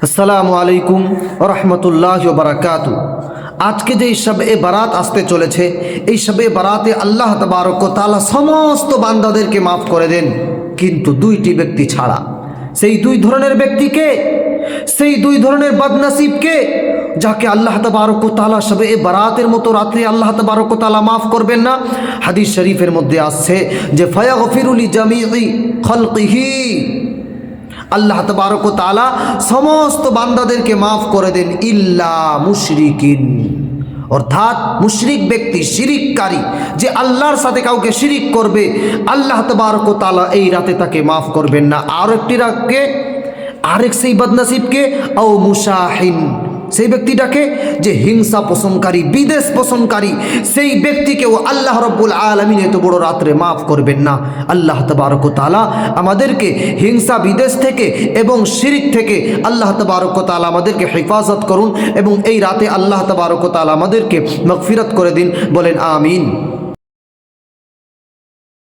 আসসালামু আলাইকুম রহমতুল্লাহি ওয়া বারাকাতু। আজকে যে শবে বারাত আসতে চলেছে, এই শবে বারাতে আল্লাহ তাবারক ওয়া তাআলা সমস্ত বান্দাদেরকে মাফ করে দেন, কিন্তু দুইটি ব্যক্তি ছাড়া। সেই দুই ধরনের ব্যক্তিকে, সেই দুই ধরনের বদনসিবকে, যাকে আল্লাহ তাবারক ওয়া তাআলা শবে বারাতের মতো রাতে আল্লাহ তাবারক ওয়া তাআলা মাফ করবেন না। হাদিস শরীফের মধ্যে আসছে যে ফায়াগফিরু লিজামিই খালকিহি, আল্লাহ তাবারক ওয়া তাআলা সমস্ত বান্দাদেরকে মাফ করে দেন ইল্লা মুশরিকিন, অর্থাৎ মুশরিক ব্যক্তি, শিরিককারী, যে আল্লাহর সাথে কাউকে শিরিক করবে, আল্লাহ তাবারক ওয়া তাআলা এই রাতে তাকে মাফ করবেন না। আর একটি রাতকে, আরেক সেই বদনসিবকে, আও মুশাহিন, সেই ব্যক্তিটাকে যে হিংসা পোষণকারী, বিদেশ পোষণকারী, সেই ব্যক্তিকেও আল্লাহ রব্বুল আলামিন এত বড় রাত্রে মাফ করবেন না। আল্লাহ তাবারক ওয়া তাআলা আমাদেরকে হিংসা, বিদেশ থেকে এবং শিরিক থেকে আল্লাহ তাবারক ওয়া তাআলা আমাদেরকে হেফাজত করুন এবং এই রাতে আল্লাহ তাবারক ওয়া তাআলা আমাদেরকে মাগফিরাত করে দিন। বলেন আমিন।